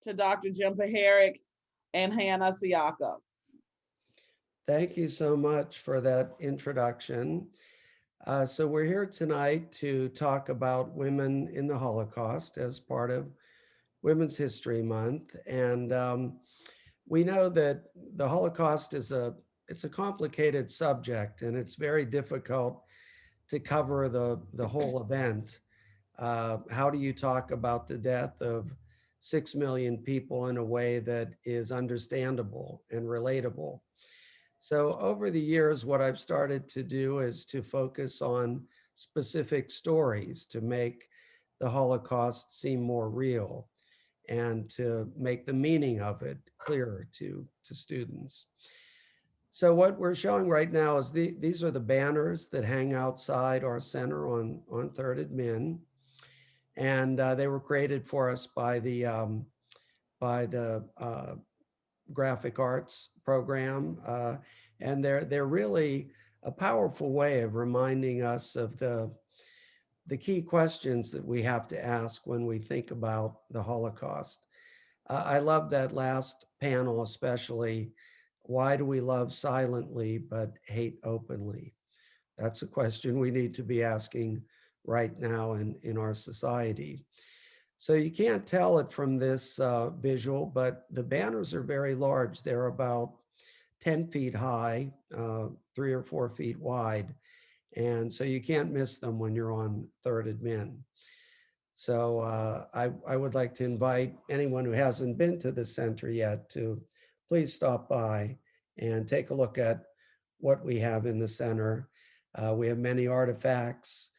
to Dr. Jim Paharik and Hannah Ciocco. Thank you so much for that introduction. So we're here tonight to talk about women in the Holocaust as part of Women's History Month. And we know that the Holocaust it's a complicated subject, and it's very difficult to cover the whole event. How do you talk about the death of 6 million people in a way that is understandable and relatable? So over the years, what I've started to do is to focus on specific stories to make the Holocaust seem more real and to make the meaning of it clearer to students. So what we're showing right now is these are the banners that hang outside our center on 3rd Admin. And they were created for us by the graphic arts program. And they're really a powerful way of reminding us of the key questions that we have to ask when we think about the Holocaust. I love that last panel, especially. Why do we love silently but hate openly? That's a question we need to be asking right now in our society. So you can't tell it from this visual, but the banners are very large. They're about 10 feet high, 3 or 4 feet wide. And so you can't miss them when you're on 3rd Admin. So I would like to invite anyone who hasn't been to the center yet to please stop by and take a look at what we have in the center. We have many artifacts,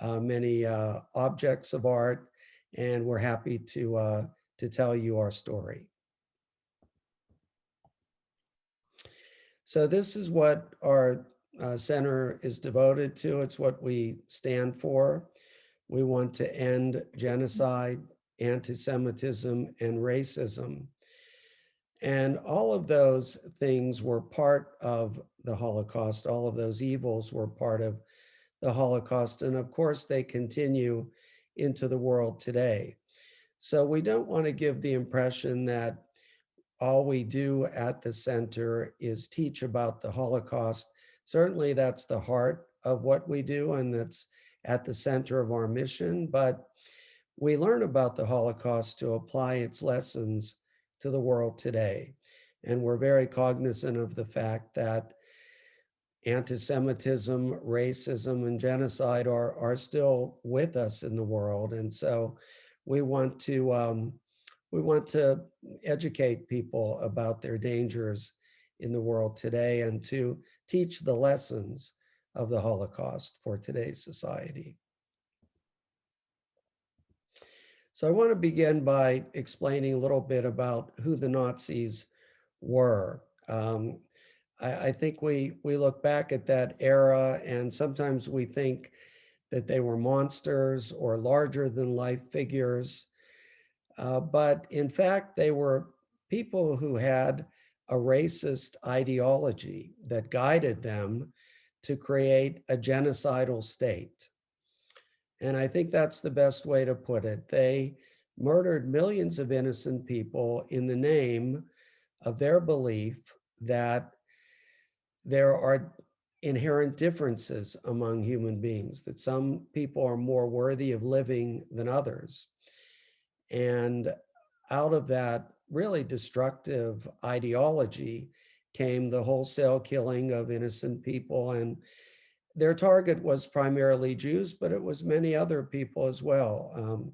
many objects of art, and we're happy to tell you our story. So this is what our center is devoted to. It's what we stand for. We want to end genocide, anti-Semitism, and racism. And all of those things were part of the Holocaust. All of those evils were part of the Holocaust. And of course, they continue into the world today. So we don't want to give the impression that all we do at the center is teach about the Holocaust. Certainly, that's the heart of what we do, and that's at the center of our mission. But we learn about the Holocaust to apply its lessons to the world today. And we're very cognizant of the fact that anti-Semitism, racism, and genocide are still with us in the world. And so we want to educate people about their dangers in the world today and to teach the lessons of the Holocaust for today's society. So I want to begin by explaining a little bit about who the Nazis were. I think we look back at that era and sometimes we think that they were monsters or larger than life figures. But in fact, they were people who had a racist ideology that guided them to create a genocidal state. And I think that's the best way to put it. They murdered millions of innocent people in the name of their belief that there are inherent differences among human beings, that some people are more worthy of living than others. And out of that really destructive ideology came the wholesale killing of innocent people. And their target was primarily Jews, but it was many other people as well.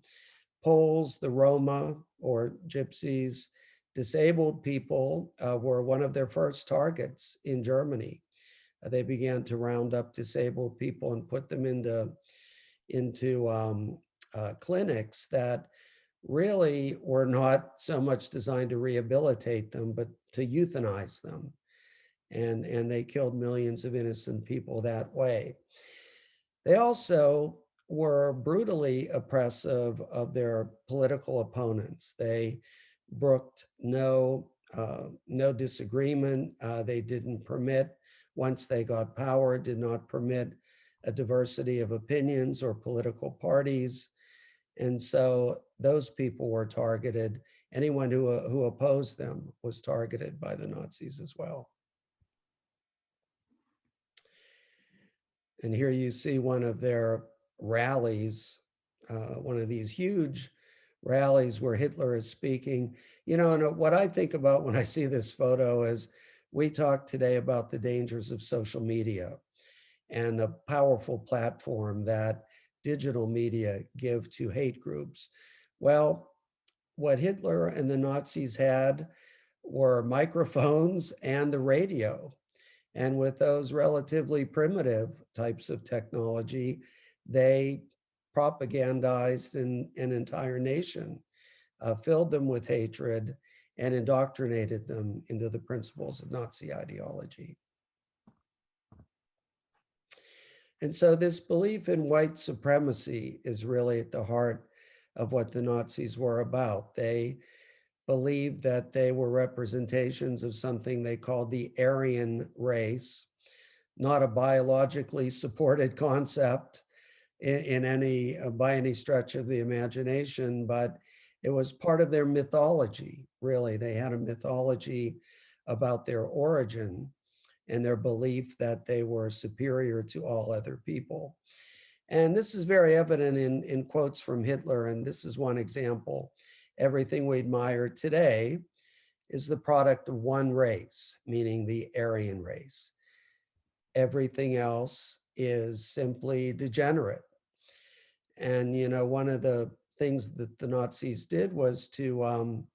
Poles, the Roma or Gypsies, disabled people were one of their first targets in Germany. They began to round up disabled people and put them into clinics that really were not so much designed to rehabilitate them, but to euthanize them. And they killed millions of innocent people that way. They also were brutally oppressive of their political opponents. They brooked no disagreement. They didn't permit, once they got power, did not permit a diversity of opinions or political parties. And so those people were targeted anyone who opposed them was targeted by the Nazis as well. And here you see one of their rallies, one of these huge rallies where Hitler is speaking. You know, and what I think about when I see this photo is we talk today about the dangers of social media and the powerful platform that digital media give to hate groups. Well, what Hitler and the Nazis had were microphones and the radio. And with those relatively primitive types of technology, they propagandized an entire nation, filled them with hatred, and indoctrinated them into the principles of Nazi ideology. And so this belief in white supremacy is really at the heart of what the Nazis were about. They believed that they were representations of something they called the Aryan race, not a biologically supported concept in any by any stretch of the imagination, but it was part of their mythology. Really, they had a mythology about their origin and their belief that they were superior to all other people. And this is very evident in quotes from Hitler, and this is one example. Everything we admire today is the product of one race, meaning the Aryan race. Everything else is simply degenerate. And, you know, one of the things that the Nazis did was to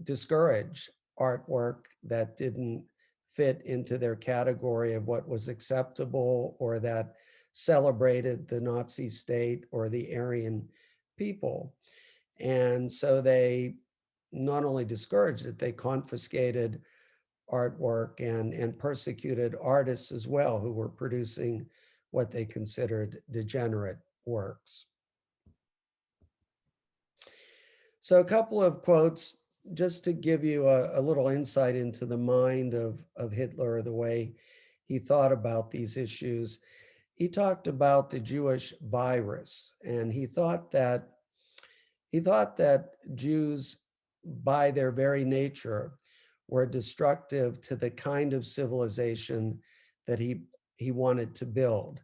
discourage artwork that didn't fit into their category of what was acceptable or that celebrated the Nazi state or the Aryan people. And so they not only discouraged it, they confiscated artwork and persecuted artists as well who were producing what they considered degenerate works. So a couple of quotes just to give you a little insight into the mind of Hitler, the way he thought about these issues. He talked about the Jewish virus, and he thought that Jews, by their very nature, were destructive to the kind of civilization that he wanted to build.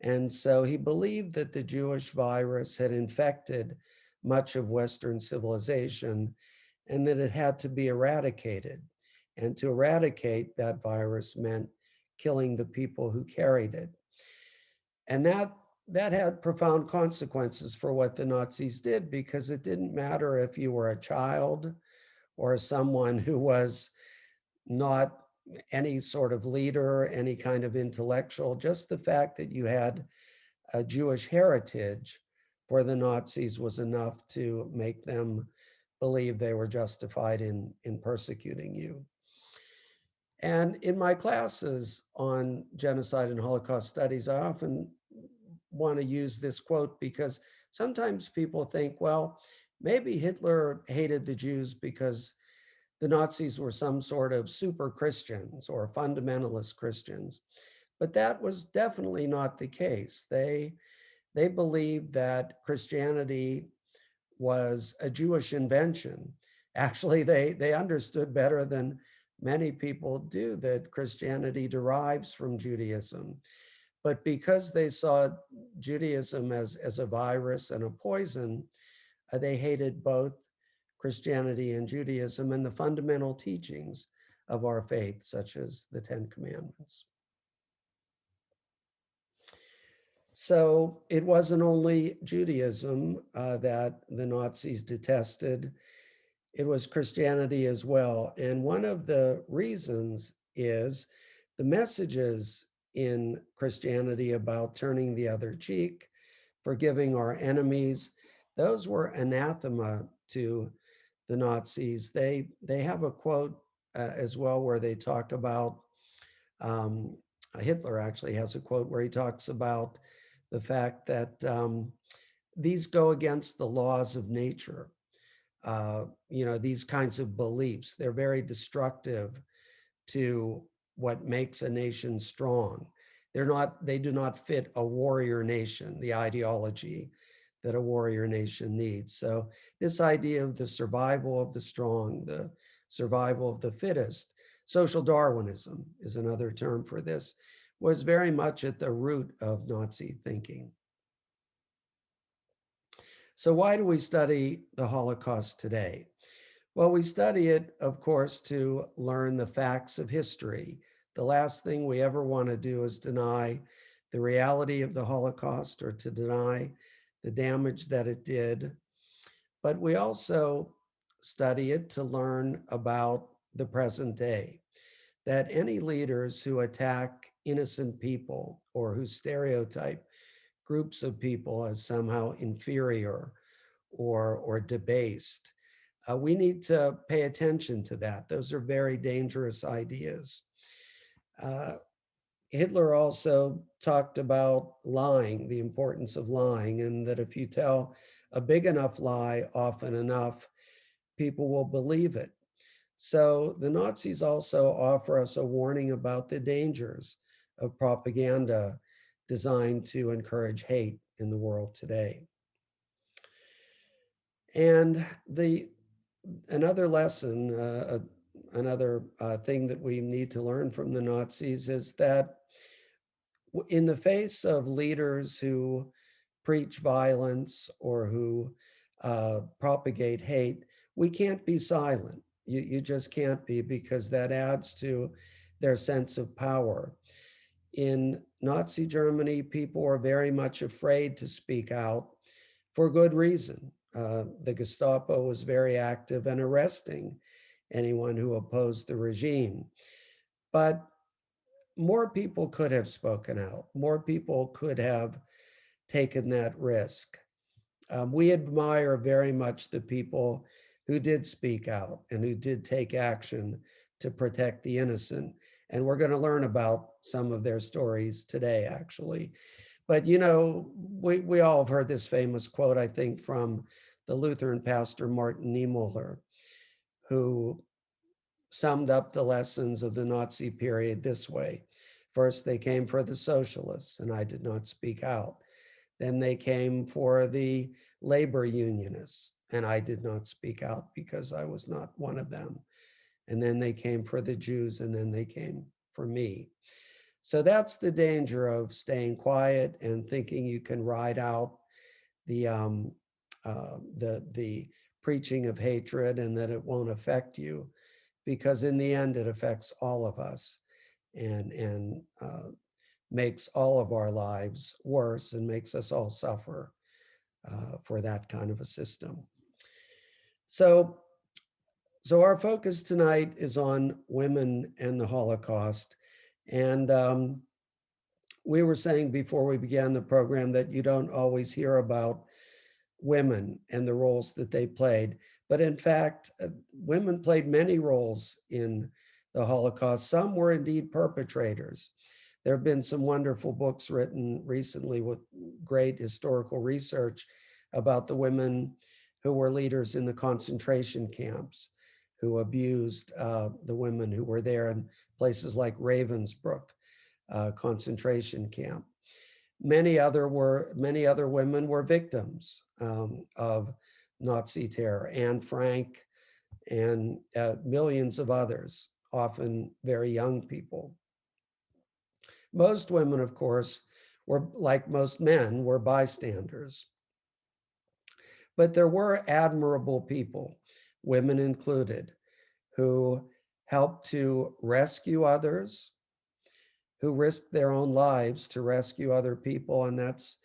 And so he believed that the Jewish virus had infected much of Western civilization and that it had to be eradicated. And to eradicate that virus meant killing the people who carried it. And that had profound consequences for what the Nazis did, because it didn't matter if you were a child or someone who was not any sort of leader, any kind of intellectual, just the fact that you had a Jewish heritage for the Nazis was enough to make them believe they were justified in persecuting you. And in my classes on genocide and Holocaust studies, I often want to use this quote because sometimes people think, well, maybe Hitler hated the Jews because the Nazis were some sort of super Christians or fundamentalist Christians. But that was definitely not the case. They believed that Christianity was a Jewish invention. Actually, they understood better than many people do that Christianity derives from Judaism. But because they saw Judaism as a virus and a poison, they hated both Christianity and Judaism and the fundamental teachings of our faith, such as the Ten Commandments. So it wasn't only Judaism that the Nazis detested, it was Christianity as well. And one of the reasons is the messages in Christianity about turning the other cheek, forgiving our enemies, those were anathema to the Nazis. They have a quote as well where they talk about, Hitler actually has a quote where he talks about the fact that these go against the laws of nature. You know, these kinds of beliefs, they're very destructive to what makes a nation strong. They do not fit a warrior nation, the ideology that a warrior nation needs. So this idea of the survival of the strong, the survival of the fittest, social Darwinism is another term for this, was very much at the root of Nazi thinking. So why do we study the Holocaust today? Well, we study it, of course, to learn the facts of history. The last thing we ever want to do is deny the reality of the Holocaust or to deny the damage that it did. But we also study it to learn about the present day, that any leaders who attack innocent people or who stereotype groups of people as somehow inferior or debased, we need to pay attention to that. Those are very dangerous ideas. Hitler also talked about lying, the importance of lying, and that if you tell a big enough lie often enough, people will believe it. So the Nazis also offer us a warning about the dangers of propaganda designed to encourage hate in the world today. And another lesson, another thing that we need to learn from the Nazis is that in the face of leaders who preach violence or who propagate hate, we can't be silent. You just can't be, because that adds to their sense of power. In Nazi Germany, people were very much afraid to speak out for good reason. The Gestapo was very active in arresting anyone who opposed the regime. But more people could have spoken out. More people could have taken that risk. We admire very much the people who did speak out and who did take action to protect the innocent. And we're going to learn about some of their stories today, actually. But, you know, we all have heard this famous quote, I think, from the Lutheran pastor Martin Niemöller, who summed up the lessons of the Nazi period this way. First, they came for the socialists, and I did not speak out. Then they came for the labor unionists, and I did not speak out because I was not one of them. And then they came for the Jews, and then they came for me. So that's the danger of staying quiet and thinking you can ride out the preaching of hatred and that it won't affect you, because in the end it affects all of us and makes all of our lives worse and makes us all suffer for that kind of a system. So our focus tonight is on women and the Holocaust. And we were saying before we began the program that you don't always hear about women and the roles that they played. But in fact, women played many roles in the Holocaust. Some were indeed perpetrators. There have been some wonderful books written recently with great historical research about the women who were leaders in the concentration camps, who abused the women who were there in places like Ravensbrück concentration camp. Many other women were victims of Nazi terror. Anne Frank and millions of others, often very young people. Most women, of course, were, like most men, were bystanders. But there were admirable people, women included, who helped to rescue others, who risked their own lives to rescue other people. And that's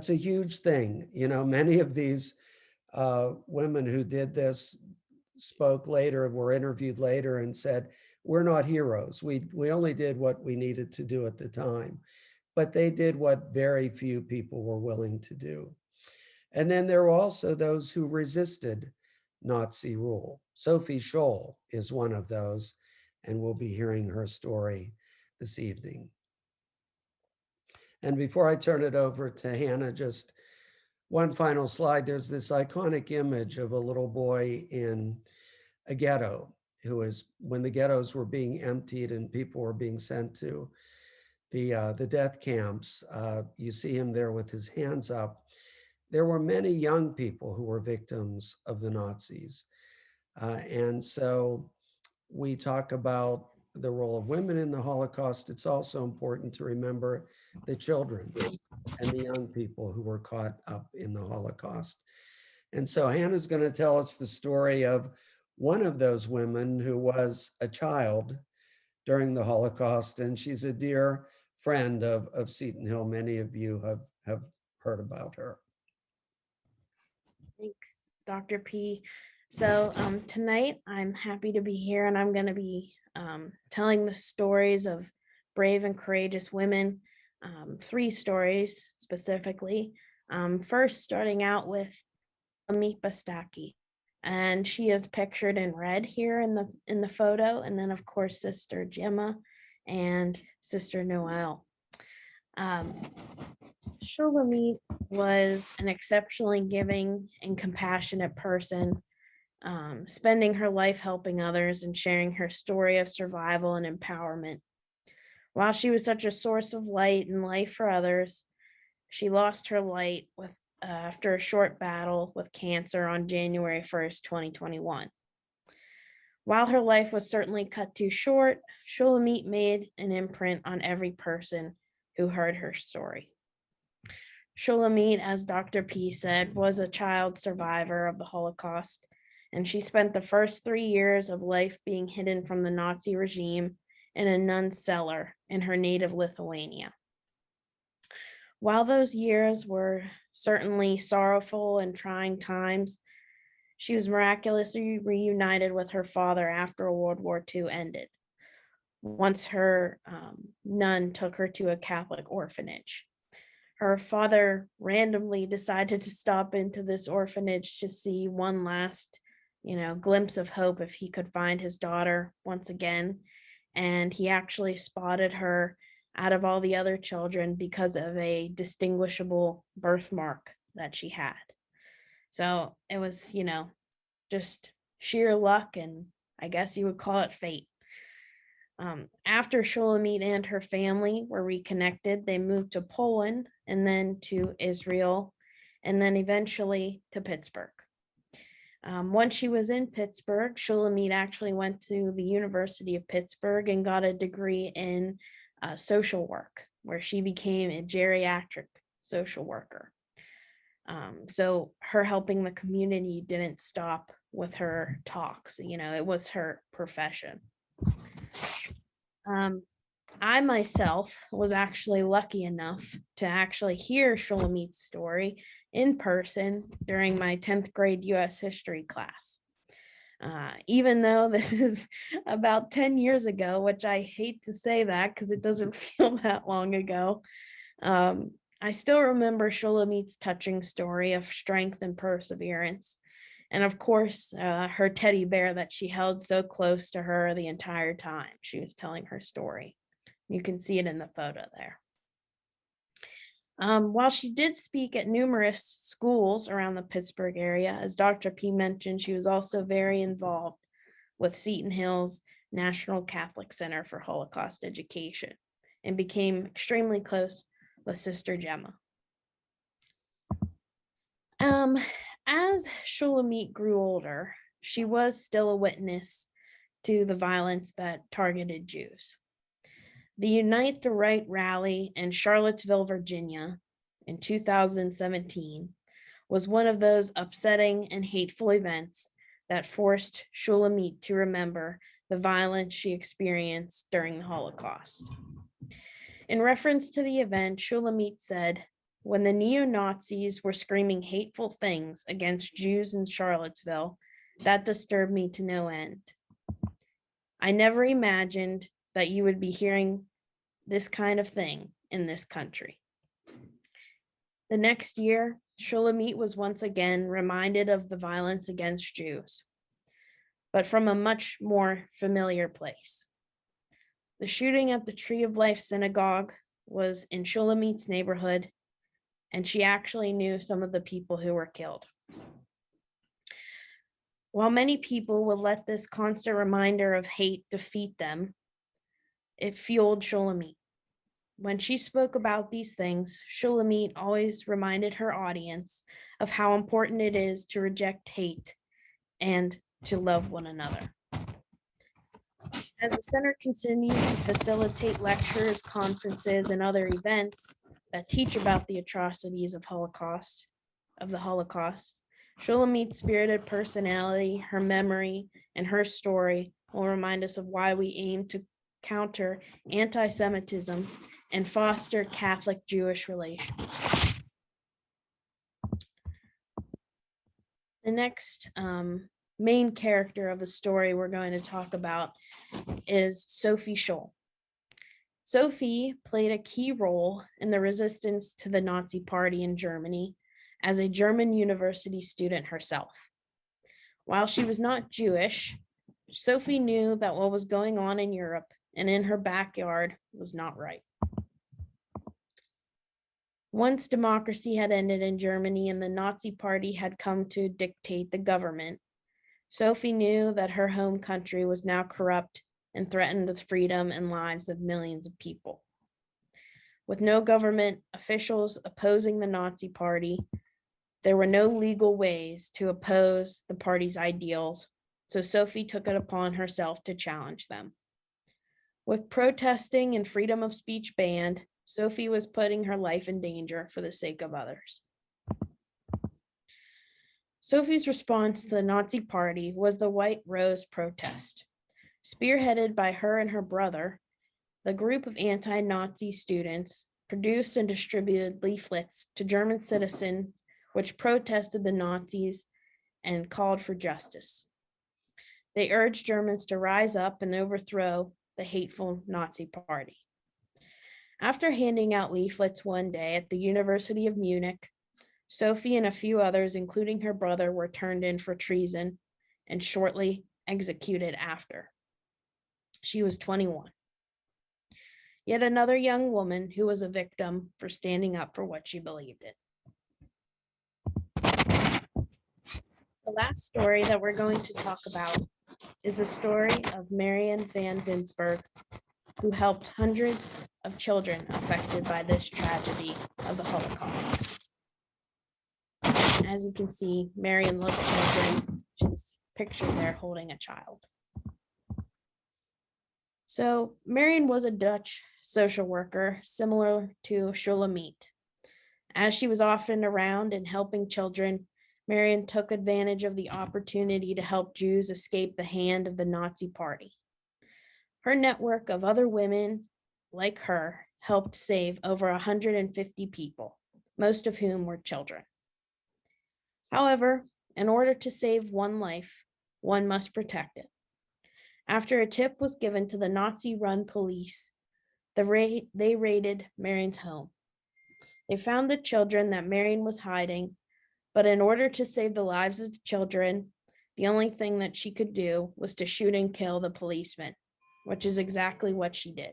a huge thing. You know, many of these women who did this spoke later, were interviewed later and said, we're not heroes. We only did what we needed to do at the time. But they did what very few people were willing to do. And then there were also those who resisted Nazi rule. Sophie Scholl is one of those, and we'll be hearing her story this evening. And before I turn it over to Hannah, just one final slide. There's this iconic image of a little boy in a ghetto who is, when the ghettos were being emptied and people were being sent to the death camps, you see him there with his hands up. there were many young people who were victims of the Nazis. And so we talk about the role of women in the Holocaust. It's also important to remember the children and the young people who were caught up in the Holocaust. And so Hannah's going to tell us the story of one of those women who was a child during the Holocaust, and she's a dear friend of Seton Hill. Many of you have heard about her. Thanks, Dr. P. So tonight I'm happy to be here, and I'm going to be telling the stories of brave and courageous women, 3 stories specifically. First, starting out with Amit Bastaki, and she is pictured in red here in the photo, and then of course Sister Gemma and Sister Noel. Shulamit was an exceptionally giving and compassionate person, spending her life helping others and sharing her story of survival and empowerment. While she was such a source of light and life for others, she lost her light after a short battle with cancer on January 1st, 2021. While her life was certainly cut too short, Shulamit made an imprint on every person who heard her story. Shulamit, as Dr. P said, was a child survivor of the Holocaust, and she spent the first 3 years of life being hidden from the Nazi regime in a nun's cellar in her native Lithuania. While those years were certainly sorrowful and trying times, she was miraculously reunited with her father after World War II ended, once her nun took her to a Catholic orphanage. Her father randomly decided to stop into this orphanage to see one last, glimpse of hope if he could find his daughter once again. And he actually spotted her out of all the other children because of a distinguishable birthmark that she had. So it was, just sheer luck, and I guess you would call it fate. After Shulamit and her family were reconnected, they moved to Poland and then to Israel, and then eventually to Pittsburgh. Once she was in Pittsburgh, Shulamit actually went to the University of Pittsburgh and got a degree in social work, where she became a geriatric social worker. So her helping the community didn't stop with her talks. It was her profession. I myself was actually lucky enough to actually hear Shulamit's story in person during my 10th grade U.S. history class. Even though this is about 10 years ago, which I hate to say that because it doesn't feel that long ago, I still remember Shulamit's touching story of strength and perseverance. And of course, her teddy bear that she held so close to her the entire time she was telling her story. You can see it in the photo there. While she did speak at numerous schools around the Pittsburgh area, as Dr. P mentioned, she was also very involved with Seton Hill's National Catholic Center for Holocaust Education and became extremely close with Sister Gemma. As Shulamit grew older, she was still a witness to the violence that targeted Jews. The Unite the Right rally in Charlottesville, Virginia in 2017 was one of those upsetting and hateful events that forced Shulamit to remember the violence she experienced during the Holocaust. In reference to the event, Shulamit said, "When the neo-Nazis were screaming hateful things against Jews in Charlottesville, that disturbed me to no end. I never imagined that you would be hearing this kind of thing in this country." The next year, Shulamit was once again reminded of the violence against Jews, but from a much more familiar place. The shooting at the Tree of Life Synagogue was in Shulamit's neighborhood, and she actually knew some of the people who were killed. While many people would let this constant reminder of hate defeat them, it fueled Shulamit. When she spoke about these things, Shulamit always reminded her audience of how important it is to reject hate and to love one another. As the center continues to facilitate lectures, conferences, and other events that teach about the atrocities of the Holocaust, Shulamit's spirited personality, her memory, and her story will remind us of why we aim to counter anti-Semitism and foster Catholic-Jewish relations. The next main character of the story we're going to talk about is Sophie Scholl. Sophie played a key role in the resistance to the Nazi Party in Germany as a German university student herself. While she was not Jewish, Sophie knew that what was going on in Europe and in her backyard was not right. Once democracy had ended in Germany and the Nazi Party had come to dictate the government, Sophie knew that her home country was now corrupt and threatened the freedom and lives of millions of people. With no government officials opposing the Nazi Party, there were no legal ways to oppose the party's ideals, so Sophie took it upon herself to challenge them. With protesting and freedom of speech banned, Sophie was putting her life in danger for the sake of others. Sophie's response to the Nazi Party was the White Rose protest. Spearheaded by her and her brother, the group of anti-Nazi students produced and distributed leaflets to German citizens which protested the Nazis and called for justice. They urged Germans to rise up and overthrow the hateful Nazi Party. After handing out leaflets one day at the University of Munich, Sophie and a few others, including her brother, were turned in for treason and shortly executed after. She was 21. Yet another young woman who was a victim for standing up for what she believed in. The last story that we're going to talk about is the story of Marion Van Winsberg, who helped hundreds of children affected by this tragedy of the Holocaust. As you can see, Marion loved children. She's pictured there holding a child. So Marion was a Dutch social worker, similar to Shulamit. As she was often around and helping children, Marion took advantage of the opportunity to help Jews escape the hand of the Nazi Party. Her network of other women like her helped save over 150 people, most of whom were children. However, in order to save one life, one must protect it. After a tip was given to the Nazi-run police, they raided Marion's home. They found the children that Marion was hiding, but in order to save the lives of the children, the only thing that she could do was to shoot and kill the policeman, which is exactly what she did.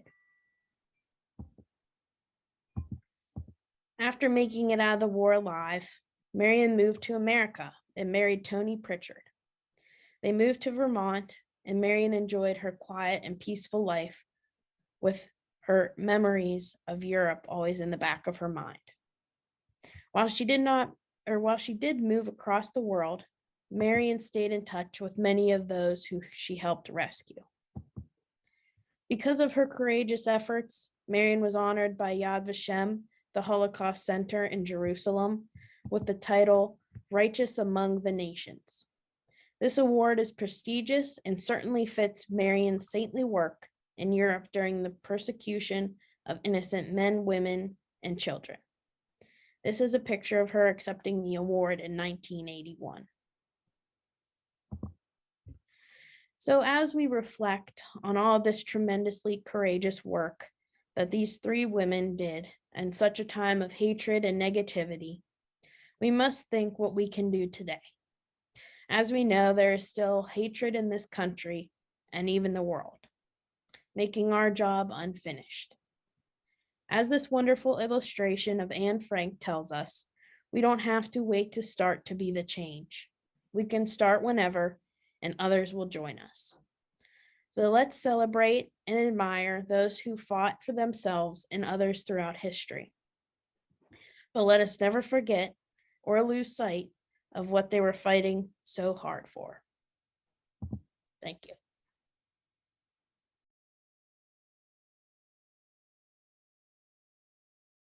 After making it out of the war alive, Marion moved to America and married Tony Pritchard. They moved to Vermont, and Marion enjoyed her quiet and peaceful life with her memories of Europe always in the back of her mind. While she did move across the world, Marion stayed in touch with many of those who she helped rescue. Because of her courageous efforts, Marion was honored by Yad Vashem, the Holocaust Center in Jerusalem, with the title Righteous Among the Nations. This award is prestigious and certainly fits Marion's saintly work in Europe during the persecution of innocent men, women, and children. This is a picture of her accepting the award in 1981. So as we reflect on all this tremendously courageous work that these three women did in such a time of hatred and negativity, we must think what we can do today. As we know, there is still hatred in this country and even the world, making our job unfinished. As this wonderful illustration of Anne Frank tells us, we don't have to wait to start to be the change. We can start whenever, and others will join us. So let's celebrate and admire those who fought for themselves and others throughout history. But let us never forget or lose sight of what they were fighting so hard for. Thank you.